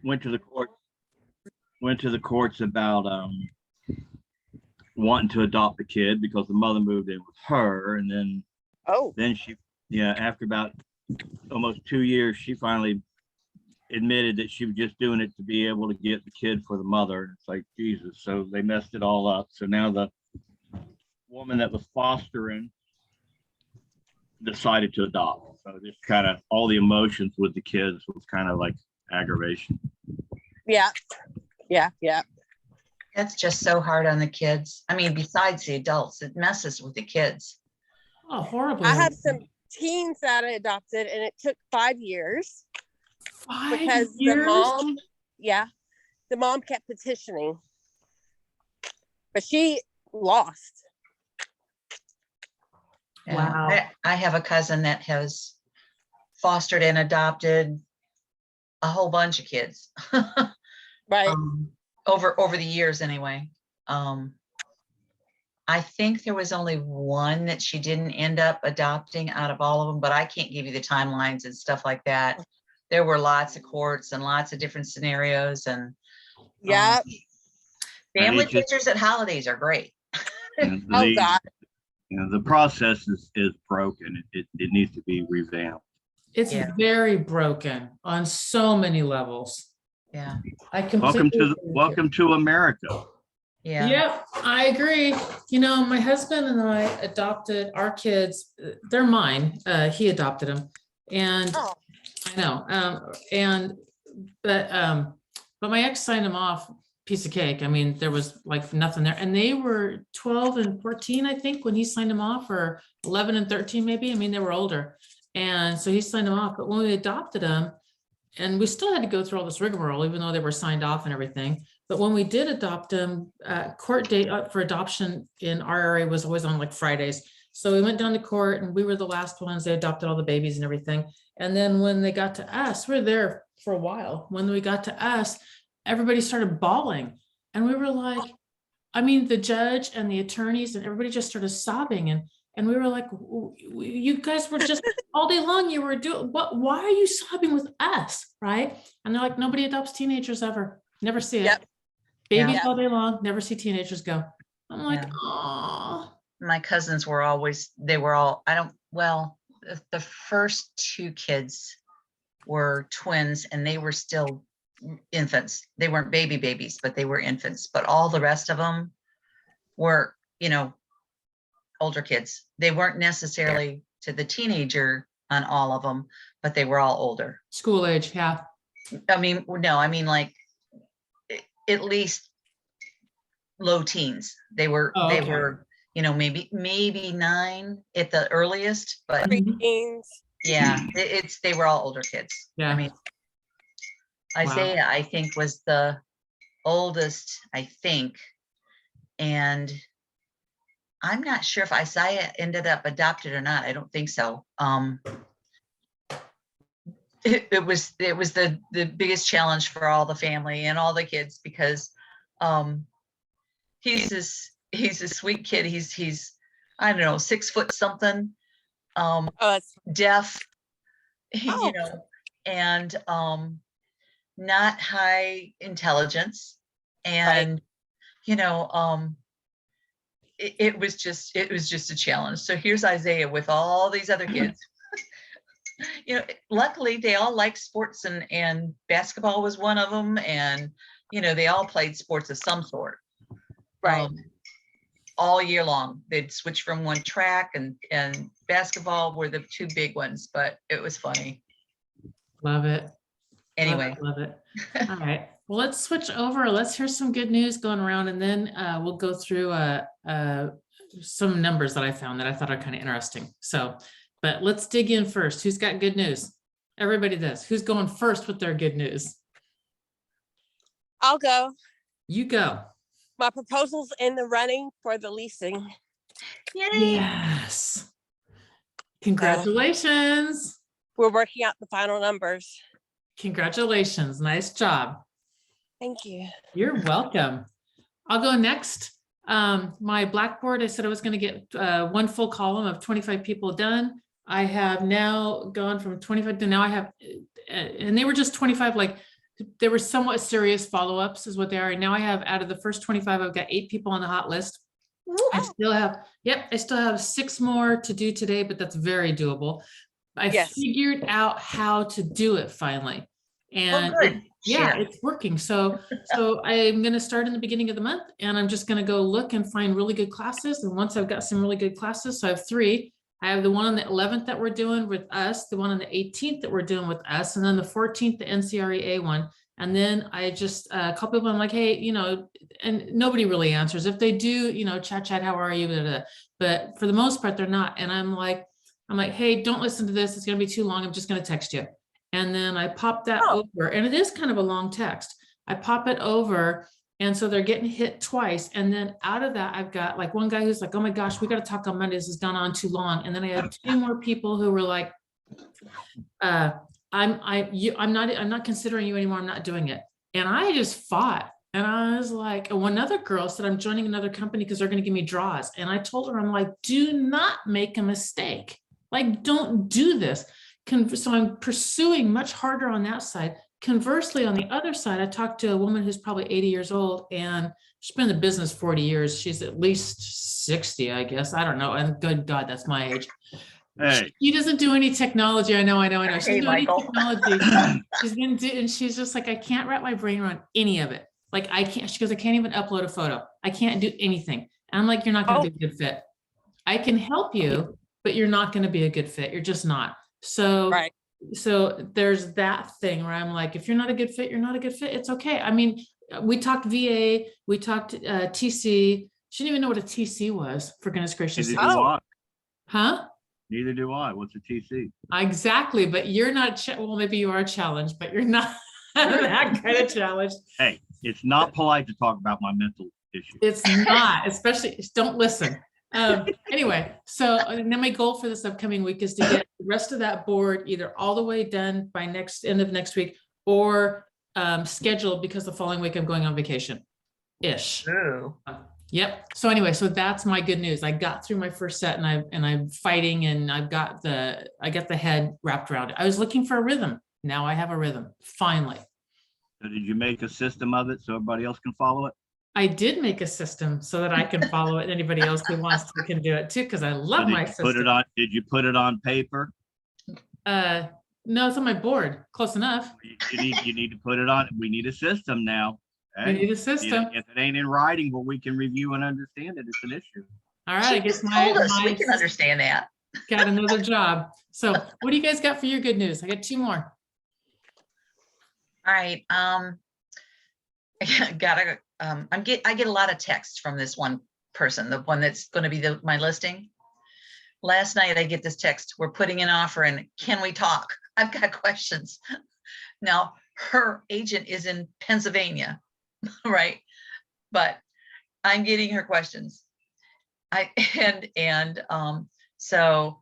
went to the court, went to the courts about wanting to adopt the kid because the mother moved in with her, and Oh, then she, yeah, after about almost 2 years, she finally admitted that she was just doing it to be able to get the kid for the mother. It's like, Jesus. So they messed it all up. So now the woman that was fostering decided to adopt. So just kind of all the emotions with the kids was kind of like aggravation. yeah. Yeah. Yeah. That's just so hard on the kids. I mean, besides the adults, it messes with the kids. Oh, horribly. I have some teens that I adopted, and it took 5 years because 5 years? the mom kept petitioning, but she lost. Yeah. Wow. I have a cousin that has fostered and adopted a whole bunch of kids. Right. Over the years anyway. I think there was only one that she didn't end up adopting out of all of them, but I can't give you the timelines and stuff like that. There were lots of courts and lots of different scenarios, and Yeah. family it's just- pictures at holidays are great. And Oh the, God. the process is broken. It needs to be revamped. It's Yeah. very broken on so many levels. Yeah, I completely agree with you. Welcome to America. yeah. Yep, I agree. You know, my husband and I adopted our kids. They're mine. He adopted them, and Oh, I know. But my ex signed them off. Piece of cake. I mean, there was like nothing there, and they were 12 and 14, I think, when he signed them off, or 11 and 13, maybe. I mean, they were older, and so he signed them off. But when we adopted them, and we still had to go through all this rigmarole, even though they were signed off and everything. But when we did adopt them, court date for adoption in our area was always on like Fridays. So we went down to court, and we were the last ones. They adopted all the babies and everything. And then when they got to us, we were there for a while. When we got to us, everybody started bawling. And we were like, I mean, the judge and the attorneys and everybody just started sobbing. And we were like, you guys were just all day long, you were doing what? Why are you sobbing with us? Right. And they're like, nobody adopts teenagers ever. Never see it. Yep. Babies Yeah. all day long, never see teenagers go. I'm like, Yeah. oh, My cousins were always, they were all, the first two kids were twins, and they were still infants. They weren't babies, but they were infants. But all the rest of them were, older kids. They weren't necessarily to the teenager on all of them, but they were all older. school age. Yeah. I mean, no, I mean like at least low teens. They were, Oh, okay. maybe 9 at the earliest, but Mhm. preteens. yeah, they were all older kids. Yeah. I mean, Isaiah, I think, was the oldest, I think. And I'm not sure if Isaiah ended up adopted or not. I don't think so. It was the biggest challenge for all the family and all the kids, because he's a sweet kid. He's I don't know, 6 foot something, Oh, that's deaf, Oh. and not high intelligence, and it was just a challenge. So here's Isaiah with all these other kids. Luckily they all like sports, and basketball was one of them, and they all played sports of some sort. right. All year long. They'd switch from one track, and basketball were the two big ones, but it was funny. Love it. Anyway, Love it. All right. Well, let's switch over. Let's hear some good news going around, and then we'll go through some numbers that I found that I thought are kind of interesting. So, but let's dig in first. Who's got good news? Everybody does. Who's going first with their good news? I'll go. You go. My proposal's in the running for the leasing. yay. Yes. Congratulations. We're working out the final numbers. Congratulations. Nice job. Thank you. You're welcome. I'll go next. My Blackboard, I said I was going to get one full column of 25 people done. I have now gone from 25 to now I have, and they were just 25 like There were somewhat serious follow-ups is what they are. And now I have, out of the first 25, I've got 8 people on the hot list. I still have, I still have 6 more to do today, but that's very doable. I Yes. figured out how to do it finally. And good. yeah, Share. it's working. So I'm going to start in the beginning of the month, and I'm just going to go look and find really good classes. And once I've got some really good classes, so I have 3. I have the one on the 11th that we're doing with us, the one on the 18th that we're doing with us, and then the 14th, the NCREA one. And then I just, a couple of them, I'm like, hey, you know, and nobody really answers. If they do, you know, chat, how are you? Blah, blah, blah. But for the most part, they're not. And I'm like, hey, don't listen to this. It's going to be too long. I'm just going to text you. And then I pop that over, and it is kind of a long text. I pop it over. And so they're getting hit twice. And then out of that, I've got like one guy who's like, oh my gosh, we got to talk on Monday. This has gone on too long. And then I had 2 more people who were like, I'm not considering you anymore. I'm not doing it. And I just fought. And I was like, and one other girl said, I'm joining another company because they're going to give me draws. And I told her, I'm like, do not make a mistake. Like, don't do this. So I'm pursuing much harder on that side. Conversely, on the other side, I talked to a woman who's probably 80 years old, and she's been in the business 40 years. She's at least 60, I guess. I don't know. And good God, that's my age. Hey, She doesn't do any technology. I know. She Hey, doesn't do any Michael. technology. She's been doing, she's just like, I can't wrap my brain around any of it. Like, I can't, she goes, I can't even upload a photo. I can't do anything. And I'm like, you're not going to be a good fit. I can help you, but you're not going to be a good fit. You're just not. So, Right. so there's that thing where I'm like, if you're not a good fit, you're not a good fit. It's okay. I mean, we talked VA, we talked TC. She didn't even know what a TC was, for goodness gracious. neither do I. Huh? Neither do I. What's a TC? Exactly. But you're not, well, maybe you are challenged, but you're not that kind of challenged. Hey, it's not polite to talk about my mental issues. It's not, especially, don't listen. Anyway, so and then my goal for this upcoming week is to get the rest of that board either all the way done by end of next week, or scheduled, because the following week I'm going on vacation ish. Ooh. Yep. So anyway, so that's my good news. I got through my first set, and I'm fighting, and I got the head wrapped around it. I was looking for a rhythm. Now I have a rhythm, finally. So did you make a system of it so everybody else can follow it? I did make a system so that I can follow it, and anybody else who wants to can do it too, because I love my system. Did you put it on paper? No, it's on my board. Close enough. You need to put it on. We need a system now. We need a system. If it ain't in writing, well, we can review and understand it. It's an issue. All right, She I guess just told us, we my can understand that. got another job. So what do you guys got for your good news? I got 2 more. All right, I get a lot of text from this one person, the one that's going to be my listing. Last night I get this text, we're putting an offer in, can we talk? I've got questions. Now, her agent is in Pennsylvania, right? But I'm getting her questions. So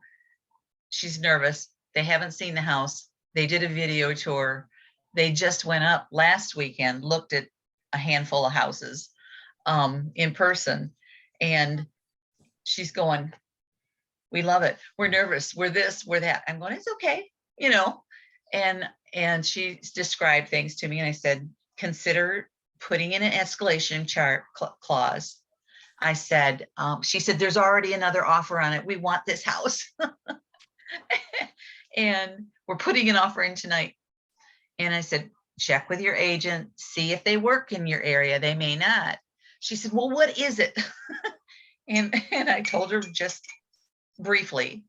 she's nervous. They haven't seen the house. They did a video tour. They just went up last weekend, looked at a handful of houses in person, and she's going, we love it. We're nervous. We're this, we're that. I'm going, it's okay, you know. And she described things to me, and I said, consider putting in an escalation clause. I said, she said, there's already another offer on it. We want this house. And we're putting an offer in tonight. And I said, check with your agent, see if they work in your area. They may not. She said, well, what is it? and I told her just briefly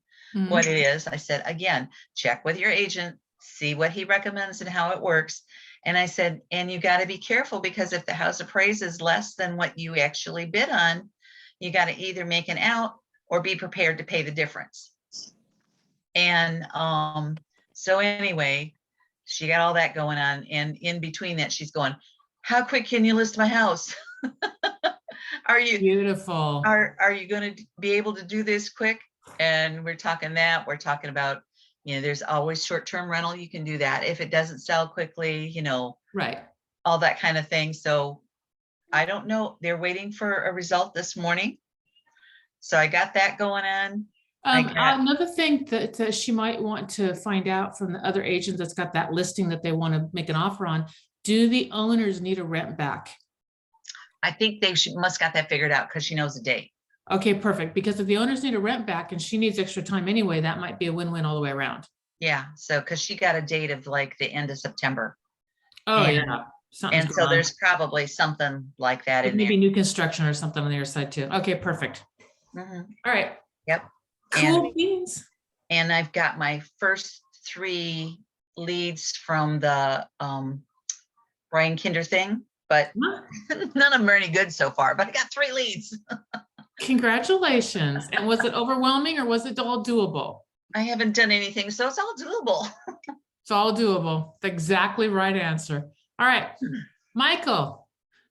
what it is. I said, again, check with your agent, see what he recommends and how it works. And I said, and you got to be careful, because if the house appraises less than what you actually bid on, you got to either make an out or be prepared to pay the difference. And so anyway, she got all that going on. And in between that, she's going, how quick can you list my house? Are you beautiful? Are you going to be able to do this quick? And we're talking about, you know, there's always short-term rental. You can do that if it doesn't sell quickly, you know, Right. all that kind of thing. So I don't know. They're waiting for a result this morning. So I got that going on. Another thing that she might want to find out from the other agent that's got that listing that they want to make an offer on, do the owners need a rent back? I think they must got that figured out because she knows the date. Okay, perfect. Because if the owners need a rent back and she needs extra time anyway, that might be a win-win all the way around. Yeah, so because she got a date of like the end of September. Oh, And- yeah. Something's And so going on. there's probably something like that in there. Maybe new construction or something on their side too. Okay, perfect. Mhm. All right. Yep. Cool beans. And I've got my first 3 leads from the Brian Kinder thing, but Huh? none of them are any good so far, but I got 3 leads. Congratulations. And was it overwhelming or was it all doable? I haven't done anything, so it's all doable. It's all doable. The exactly right answer. All right, Michael,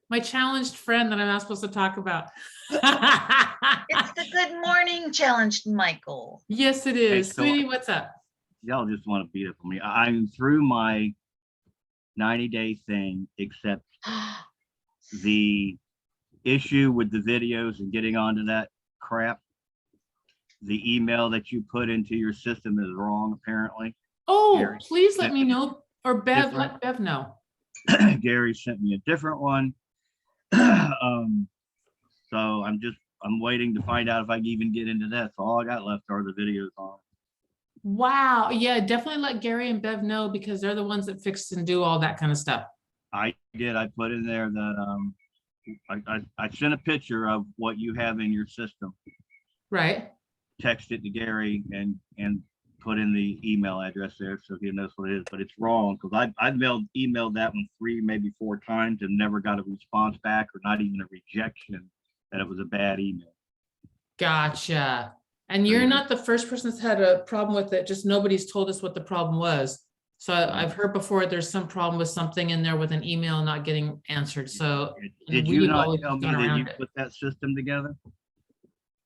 my challenged friend that I'm not supposed to talk about. It's the good morning challenge, Michael. Yes, it is. so- Sweetie, what's up? Y'all just want to beat up on me. I'm through my 90-day thing, except the issue with the videos and getting onto that crap. The email that you put into your system is wrong, apparently. Oh, Gary, please let me know. Or Bev, different. let Bev know. Gary sent me a different one. So I'm waiting to find out if I can even get into that. So all I got left are the videos on. Wow. Yeah, definitely let Gary and Bev know because they're the ones that fix and do all that kind of stuff. I did. I put in there that I sent a picture of what you have in your system. Right. Text it to Gary and put in the email address there so he knows what it is. But it's wrong because I've emailed that one 3, maybe 4 times and never got a response back or not even a rejection that it was a bad email. Gotcha. And you're not the first person that's had a problem with it. Just nobody's told us what the problem was. So I've heard before there's some problem with something in there with an email not getting answered. So Did you we've not always tell me gone that you around it. put that system together?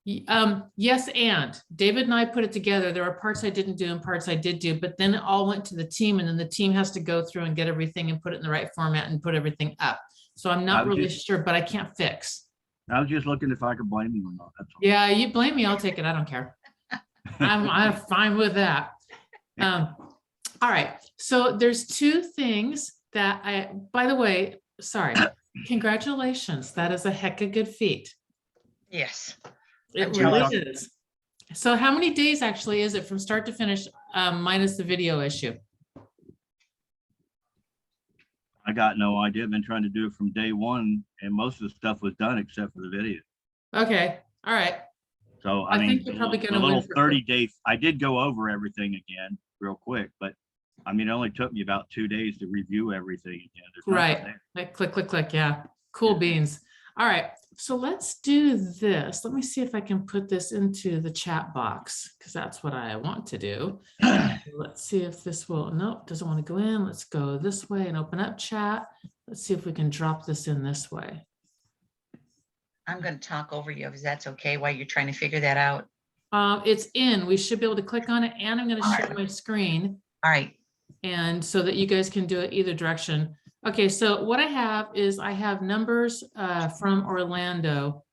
Yes, and David and I put it together. There were parts I didn't do and parts I did do, but then it all went to the team and then the team has to go through and get everything and put it in the right format and put everything up. So I'm not I was really just- sure, but I can't fix. I was just looking if I could blame you or not. That's all. Yeah, you blame me, I'll take it. I don't care. I'm fine with that. All right, so there's 2 things that by the way, sorry, congratulations. That is a heck of good feat. Yes. It I'm really jealous. is. So how many days actually is it from start to finish, minus the video issue? I got no idea. I've been trying to do it from day one and most of the stuff was done except for the video. Okay, all right. So I I mean, think you're probably the gonna win little for 30-day, I did go over everything again real quick, but I mean, it only took me about 2 days to review everything again. There's nothing Right. there. Like click, click, click. Yeah, cool Yeah. beans. All right, so let's do this. Let me see if I can put this into the chat box because that's what I want to do. Let's see if this will, nope, doesn't want to go in. Let's go this way and open up chat. Let's see if we can drop this in this way. I'm going to talk over you if that's okay while you're trying to figure that out. It's in, we should be able to click on it and I'm going to All share right. my screen. All right. And so that you guys can do it either direction. Okay, so what I have is I have numbers from Orlando.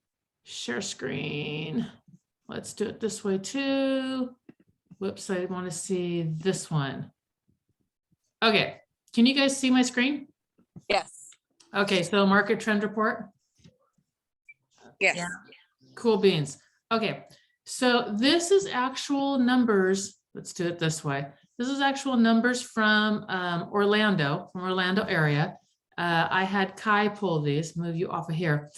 Share screen. Let's do it this way too. Whoops, I want to see this one. Okay, can you guys see my screen? Yes. Okay, so market trend report. Yes. Yeah. Cool beans. Okay, so this is actual numbers. Let's do it this way. This is actual numbers from Orlando area. I had Kai pull these, move you off of here.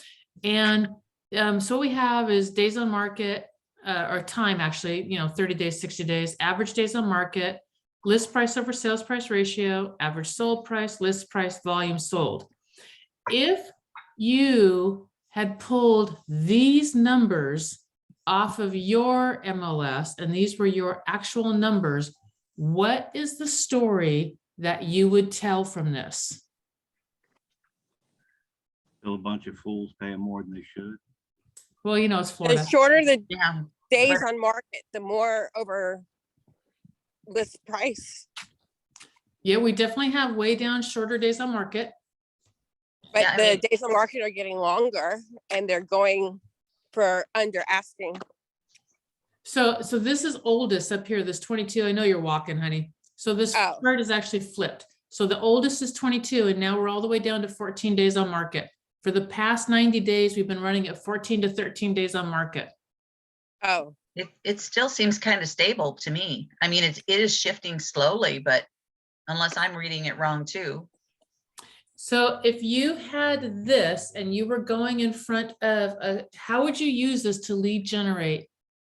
And so what we have is days on market, or time actually, 30 days, 60 days, average days on market, list price over sales price ratio, average sold price, list price, volume sold. If you had pulled these numbers off of your MLS and these were your actual numbers, what is the story that you would tell from this? Still a bunch of fools paying more than they should. Well, it's Florida. The shorter the Yeah. days But- on market, the more over list price. Yeah, we definitely have way down shorter days on market. But Yeah, I the mean- days on market are getting longer and they're going for under asking. So this is oldest up here, this 22. I know you're walking, honey. So this Oh. chart is actually flipped. So the oldest is 22, and now we're all the way down to 14 days on market. For the past 90 days, we've been running at 14 to 13 days on market. Oh, It still seems kind of stable to me. I mean, it is shifting slowly, but unless I'm reading it wrong too. So if you had this and you were going in front of, how would you use this to lead generate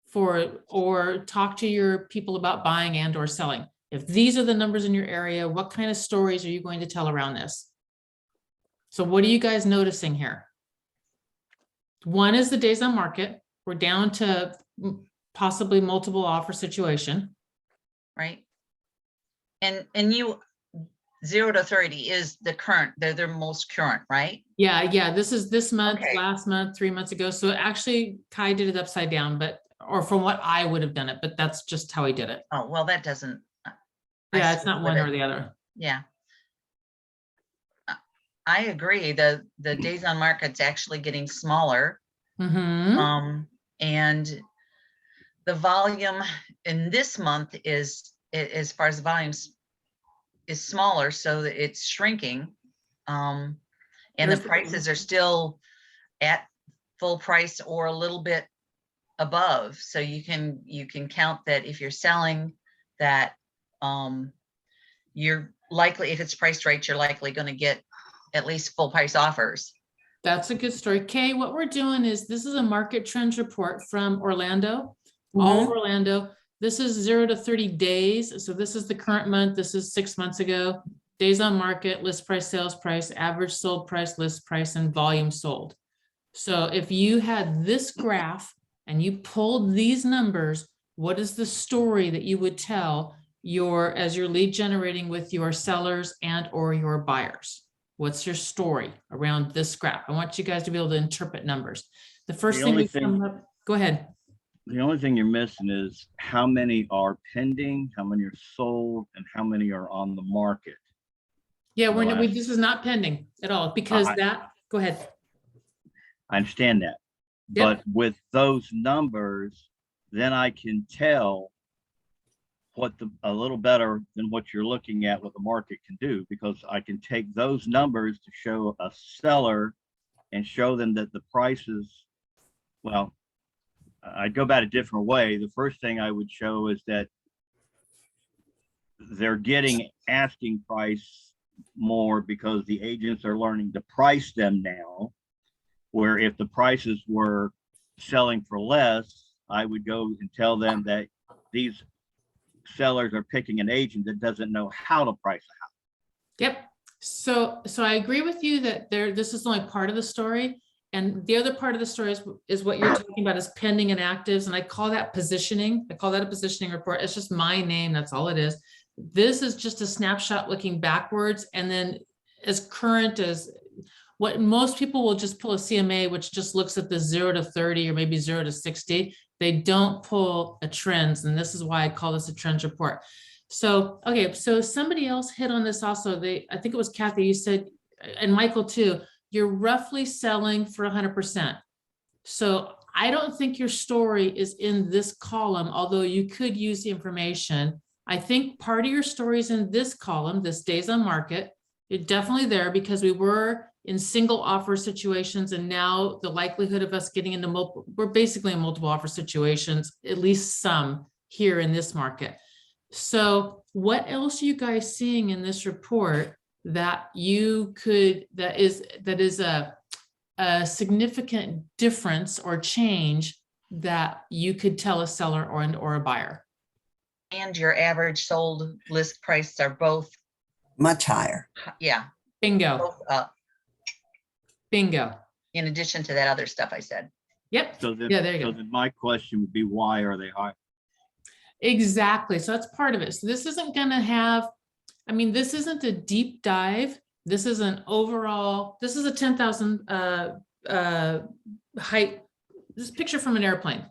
for, or talk to your people about buying and or selling? If these are the numbers in your area, what kind of stories are you going to tell around this? So what are you guys noticing here? One is the days on market. We're down to possibly multiple offer situation. Right? And you 0 to 30 is the current, they're their most current, right? Yeah, this is this month, Okay. last month, 3 months ago. So actually Kai did it upside down, but, or from what I would have done it, but that's just how he did it. Oh, well, that doesn't. Yeah, it's not one or the other. Yeah. I agree. The days on market's actually getting smaller. Mm-hmm. And the volume in this month is, as far as the volumes, is smaller, so that it's shrinking. And the There's the- prices are still at full price or a little bit above. So you can count that if you're selling that, you're likely, if it's priced right, you're likely going to get at least full price offers. That's a good story. Kay, what we're doing is, this is a market trends report from Orlando, all of Orlando. This is 0 to 30 days. So this is the current month. This is 6 months ago. Days on market, list price, sales price, average sold price, list price, and volume sold. So if you had this graph and you pulled these numbers, what is the story that you would tell as you're lead generating with your sellers and or your buyers? What's your story around this graph? I want you guys to be able to interpret numbers. The first The thing only we thing- come up, go ahead. The only thing you're missing is how many are pending, how many are sold, and how many are on the market. Yeah, the last- this is not pending at all because go ahead. I understand that. Yep. But with those numbers, then I can tell a little better than what you're looking at, what the market can do, because I can take those numbers to show a seller and show them that the prices, well, I'd go about a different way. The first thing I would show is that they're getting asking price more because the agents are learning to price them now, where if the prices were selling for less, I would go and tell them that these sellers are picking an agent that doesn't know how to price a house. Yep. So I agree with you that this is only part of the story. And the other part of the story is what you're talking about is pending and actives. And I call that positioning. I call that a positioning report. It's just my name. That's all it is. This is just a snapshot looking backwards. And then as current as what most people will just pull a CMA, which just looks at the 0 to 30 or maybe 0 to 60. They don't pull a trends. And this is why I call this a trends report. So, okay. So somebody else hit on this also. I think it was Kathy, you said, and Michael too, you're roughly selling for 100%. So I don't think your story is in this column, although you could use the information. I think part of your story is in this column, this days on market. It's definitely there because we were in single offer situations, and now the likelihood of us getting into we're basically in multiple offer situations, at least some here in this market. So what else are you guys seeing in this report that is a significant difference or change that you could tell a seller or a buyer? And your average sold list prices are both, Much higher. yeah, Bingo, both up, bingo. in addition to that other stuff I said. Yep. So then, Yeah, there you so go. then my question would be, why are they high? Exactly. So that's part of it. So this isn't going to have, this isn't a deep dive. This is an overall, this is a 10,000 height, this picture from an airplane.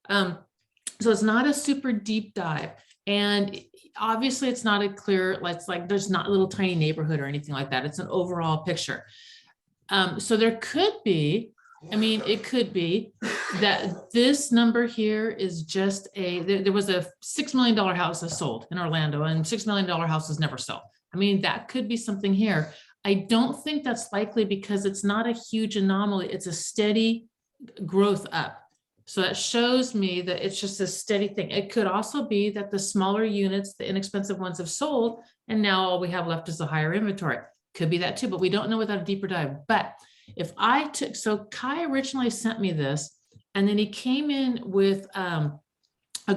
So it's not a super deep dive. And obviously it's not a clear, it's like there's not a little tiny neighborhood or anything like that. It's an overall picture. So there could be, it could be that this number here is just there was a $6 million house that sold in Orlando, and $6 million houses never sell. I mean, that could be something here. I don't think that's likely because it's not a huge anomaly. It's a steady growth up. So that shows me that it's just a steady thing. It could also be that the smaller units, the inexpensive ones have sold, and now all we have left is the higher inventory. Could be that too, but we don't know without a deeper dive. But if I took, so Kai originally sent me this, and then he came in with a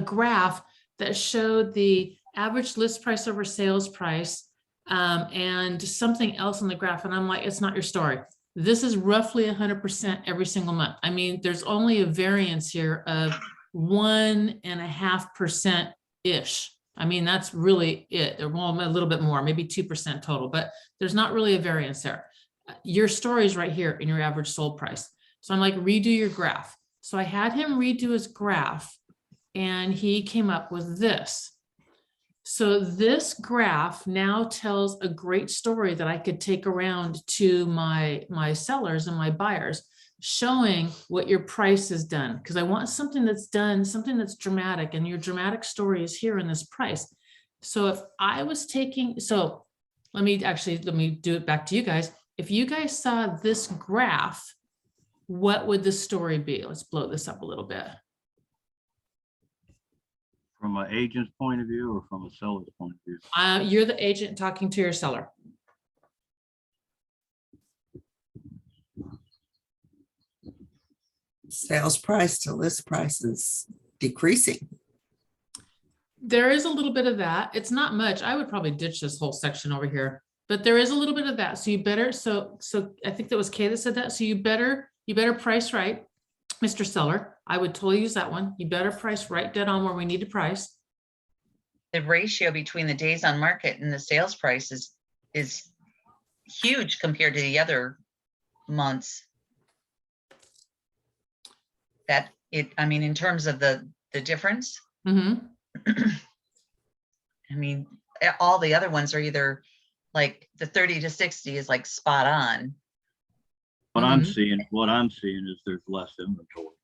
graph that showed the average list price over sales price and something else on the graph. And I'm like, it's not your story. This is roughly 100% every single month. I mean, there's only a variance here of 1.5% ish. I mean, that's really it. Well, a little bit more, maybe 2% total, but there's not really a variance there. Your story is right here in your average sold price. So I'm like, redo your graph. So I had him redo his graph and he came up with this. So this graph now tells a great story that I could take around to my sellers and my buyers, showing what your price has done. Because I want something that's done, something that's dramatic, and your dramatic story is here in this price. So if I was taking, so let me do it back to you guys. If you guys saw this graph, what would the story be? Let's blow this up a little bit. From an agent's point of view or from a seller's point of view? You're the agent talking to your seller. Sales price to list price is decreasing. There is a little bit of that. It's not much. I would probably ditch this whole section over here, but there is a little bit of that. So you better, so I think that was Kay that said that. So you better price right, Mr. Seller. I would totally use that one. You better price right dead on where we need to price. The ratio between the days on market and the sales price is huge compared to the other months. That it, I mean, in terms of the difference, Mm-hmm. I mean, all the other ones are either like the 30 to 60 is like spot on. What I'm seeing is there's less inventory.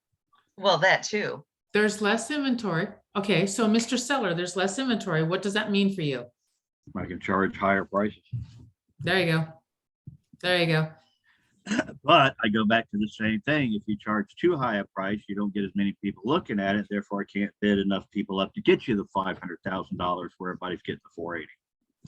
Well, that too. There's less inventory. Okay, so Mr. Seller, there's less inventory. What does that mean for you? I can charge higher prices. There you go. There you go. But I go back to the same thing. If you charge too high a price, you don't get as many people looking at it. Therefore, I can't bid enough people up to get you the $500,000 where everybody's getting the 480.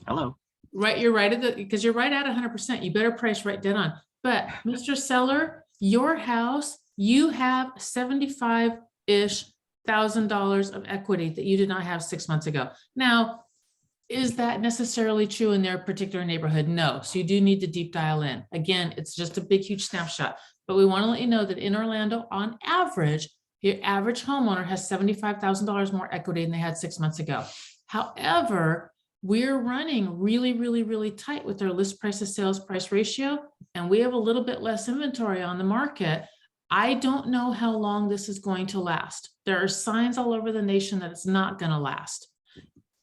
Hello. Right, you're right at the, because you're right at 100%. You better price right dead on. But Mr. Seller, your house, you have $75,000-ish of equity that you did not have 6 months ago. Now, is that necessarily true in their particular neighborhood? No. So you do need to deep dial in. Again, it's just a big, huge snapshot. But we want to let you know that in Orlando, on average, your average homeowner has $75,000 more equity than they had 6 months ago. However, we're running really, really, really tight with our list price to sales price ratio, and we have a little bit less inventory on the market. I don't know how long this is going to last. There are signs all over the nation that it's not going to last.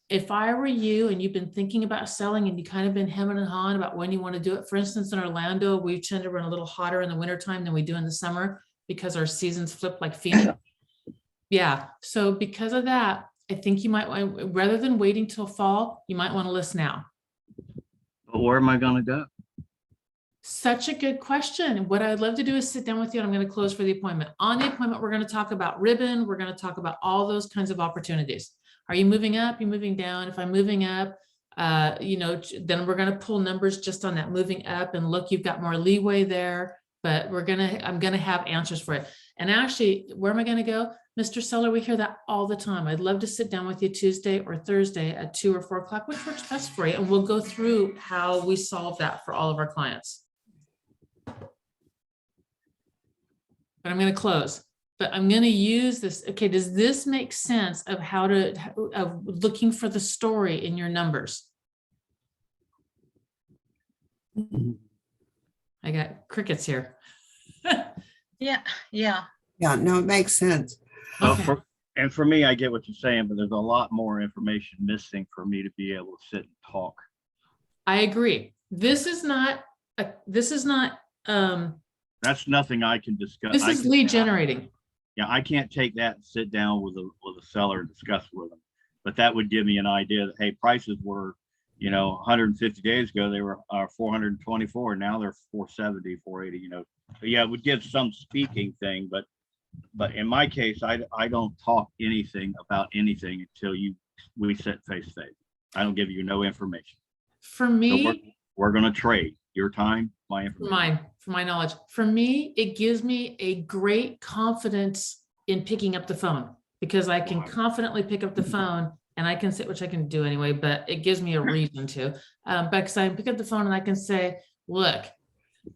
If I were you and you've been thinking about selling and you kind of been hemming and hawing about when you want to do it, for instance, in Orlando, we tend to run a little hotter in the wintertime than we do in the summer because our seasons flip like Phoenix. Yeah. So because of that, I think you might want, rather than waiting till fall, you might want to list now. But where am I going to go? Such a good question. What I'd love to do is sit down with you and I'm going to close for the appointment. On the appointment, we're going to talk about ribbon. We're going to talk about all those kinds of opportunities. Are you moving up? You moving down? If I'm moving up, then we're going to pull numbers just on that moving up and look, you've got more leeway there, but I'm going to have answers for it. And actually, where am I going to go? Mr. Seller, we hear that all the time. I'd love to sit down with you Tuesday or Thursday at 2 or 4 o'clock, which works best for you. And we'll go through how we solve that for all of our clients. But I'm going to close. But I'm going to use this. Okay, does this make sense of how to, of looking for the story in your numbers? I got crickets here. Yeah. Yeah. Yeah, no, it makes sense. Okay. For me, I get what you're saying, but there's a lot more information missing for me to be able to sit and talk. I agree. This is not, That's nothing I can discuss. this is lead generating. Yeah, I can't take that and sit down with a seller and discuss with them, but that would give me an idea that, hey, prices were, you know, 150 days ago, they were 424. Now they're 470, 480, you know. So yeah, it would give some speaking thing, but in my case, I don't talk anything about anything until we sit face to face. I don't give you no information. For So me, we're going to trade your time, my information. for my knowledge, for me, it gives me a great confidence in picking up the phone because I can Wow. confidently pick up the phone and I can sit, which I can do anyway, but it gives me a reason to, because I can pick up the phone and I can say, look,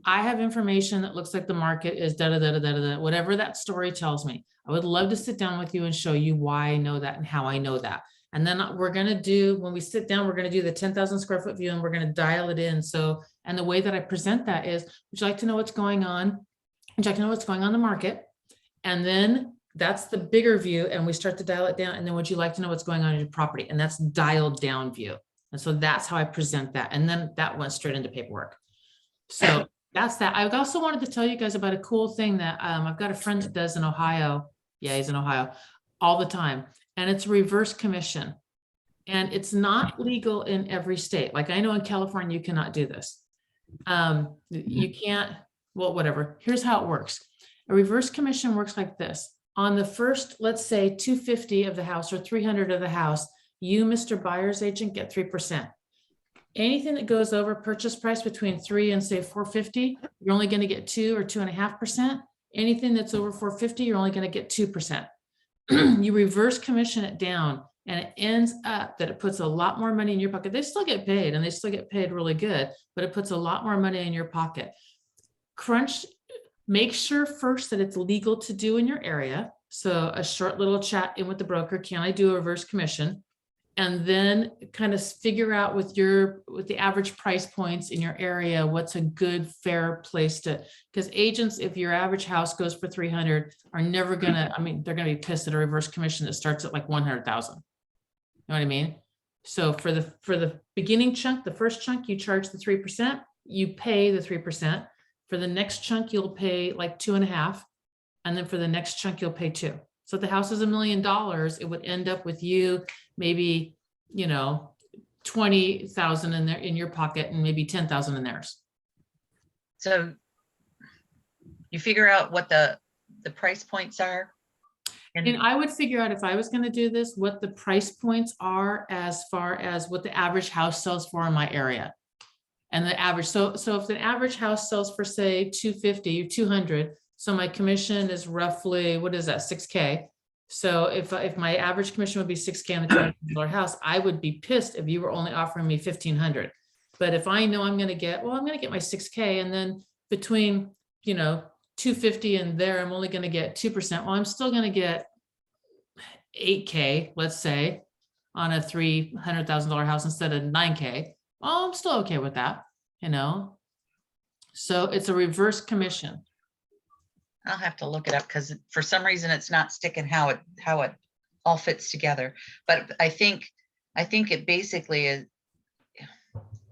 I have information that looks like the market is da da da da da da, whatever that story tells me. I would love to sit down with you and show you why I know that and how I know that. And then we're going to do, when we sit down, we're going to do the 10,000 square foot view and we're going to dial it in. So, and the way that I present that is, would you like to know what's going on? Would you like to know what's going on in the market? And then that's the bigger view. And we start to dial it down. And then would you like to know what's going on in your property? And that's dialed down view. And so that's how I present that. And then that went straight into paperwork. So that's that. I also wanted to tell you guys about a cool thing that I've got a friend that does in Ohio. Yeah, he's in Ohio all the time. And it's a reverse commission. And it's not legal in every state. Like I know in California, you cannot do this. You can't, well, whatever. Here's how it works. A reverse commission works like this. On the first, let's say 250 of the house or 300 of the house, you, Mr. Buyer's agent, get 3%. Anything that goes over purchase price between 3 and say 450, you're only going to get 2 or 2.5%. Anything that's over 450, you're only going to get 2%. You reverse commission it down and it ends up that it puts a lot more money in your pocket. They still get paid and they still get paid really good, but it puts a lot more money in your pocket. Make sure first that it's legal to do in your area. So a short little chat in with the broker, can I do a reverse commission? And then kind of figure out with the average price points in your area, what's a good, fair place to, because agents, if your average house goes for 300 are never gonna, I mean, they're gonna be pissed at a reverse commission that starts at like 100,000. You know what I mean? So for the beginning chunk, the first chunk, you charge the 3%, you pay the 3%. For the next chunk, you'll pay like 2.5. And then for the next chunk, you'll pay 2. So if the house is $1 million, it would end up with you maybe, 20,000 in there in your pocket and maybe 10,000 in theirs. So you figure out what the price points are. And I would figure out if I was going to do this, what the price points are as far as what the average house sells for in my area. And the average, so if the average house sells for say 250 or 200, so my commission is roughly, what is that, 6K. So if my average commission would be 6K on the $200 house, I would be pissed if you were only offering me 1,500. But if I know I'm going to get my 6K, and then between, 250 and there, I'm only going to get 2%. Well, I'm still going to get 8K, let's say, on a $300,000 house instead of 9K. Well, I'm still okay with that, So it's a reverse commission. I'll have to look it up because for some reason it's not sticking how it all fits together. But I think it basically is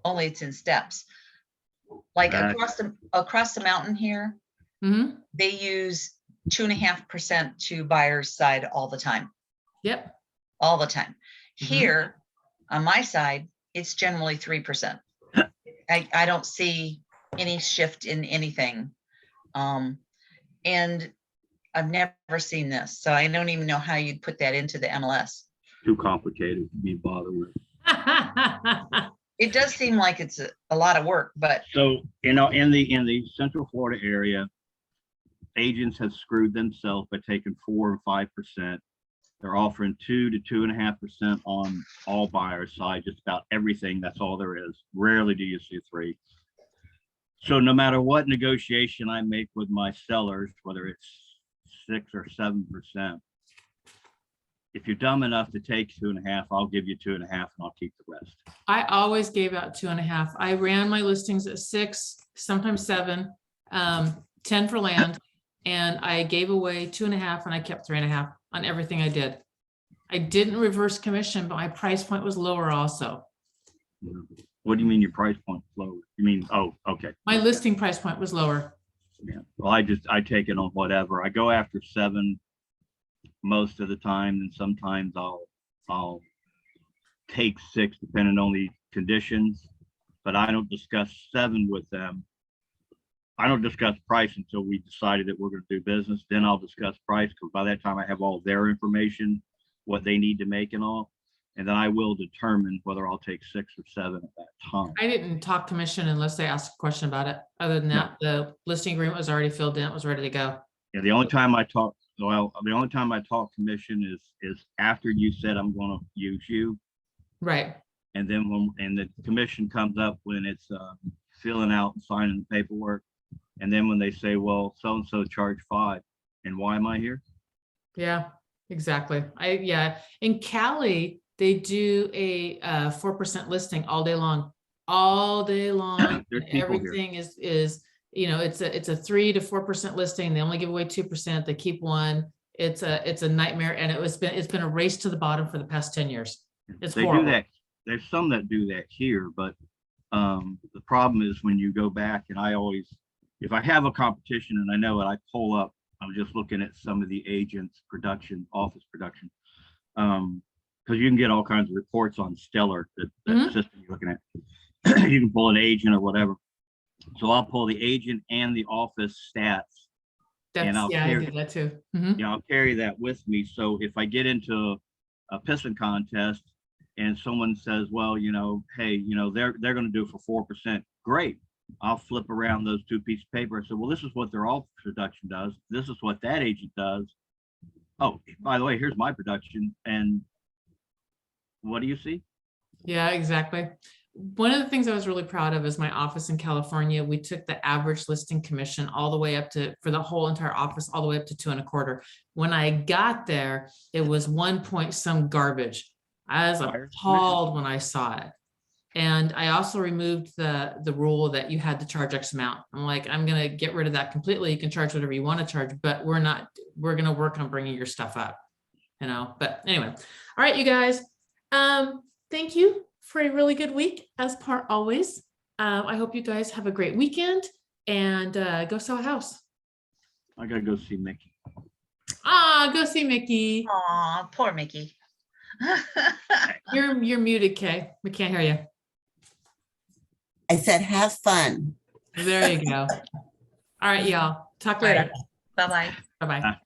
only it's in steps. Like across the mountain here, Mm-hmm. they use 2.5% to buyer's side all the time. Yep. All the time. Mhm. Here on my side, it's generally 3%. I don't see any shift in anything. And I've never seen this, so I don't even know how you'd put that into the MLS. Too complicated to be bothered with. It does seem like it's a lot of work, but So, in the Central Florida area, agents have screwed themselves by taking 4 and 5%. They're offering 2 to 2.5% on all buyers' side, just about everything. That's all there is. Rarely do you see 3. So no matter what negotiation I make with my sellers, whether it's 6 or 7%, if you're dumb enough to take 2.5, I'll give you 2.5 and I'll keep the rest. I always gave out 2.5. I ran my listings at 6, sometimes 7, 10 for land. And I gave away 2.5 and I kept 3.5 on everything I did. I didn't reverse commission, but my price point was lower also. What do you mean your price point low? You mean, oh, okay. My listing price point was lower. Yeah. Well, I take it on whatever. I go after 7 most of the time, and sometimes I'll take 6 depending on the conditions, but I don't discuss 7 with them. I don't discuss price until we decided that we're going to do business. Then I'll discuss price, because by that time I have all their information, what they need to make and all. And then I will determine whether I'll take 6 or 7 at that time. I didn't talk commission unless they asked a question about it. Other than that, the listing agreement was already filled in, it was ready to go. Yeah, the only time I talk commission is after you said I'm going to use you. Right. And then and the commission comes up when it's filling out and signing the paperwork. And then when they say, well, so-and-so charged 5, and why am I here? Yeah, exactly. In Cali, they do a 4% listing all day long. There's And people here. everything is, it's a 3 to 4% listing. They only give away 2%. They keep 1. It's a nightmare. And it's been a race to the bottom for the past 10 years. It's They horrible. do that. There's some that do that here, but the problem is when you go back, and if I have a competition and I know it, I pull up, I'm just looking at some of the agents' office production. Because you can get all kinds of reports on Stellar, that system you're looking at. You can pull an agent or whatever. So I'll pull the agent and the office stats. And I'll I do that too. Mhm. I'll carry that with me. So if I get into a piston contest and someone says, well, hey, they're going to do it for 4%. Great. I'll flip around those 2 pieces of paper. I said, well, this is what their office production does. This is what that agent does. Oh, by the way, here's my production. And what do you see? Yeah, exactly. One of the things I was really proud of is my office in California. We took the average listing commission all the way up to, for the whole entire office, all the way up to 2.25. When I got there, it was 1 point some garbage. I was appalled when I saw it. And I also removed the rule that you had to charge X amount. I'm like, I'm going to get rid of that completely. You can charge whatever you want to charge, but we're going to work on bringing your stuff up, but anyway. All right, you guys. Thank you for a really good week as per always. I hope you guys have a great weekend and go sell a house. I got to go see Mickey. Go see Mickey. Aw, poor Mickey. You're muted, Kay. We can't hear you. I said, have fun. There you go. All right, y'all. Talk All right. later. Bye-bye. Bye-bye.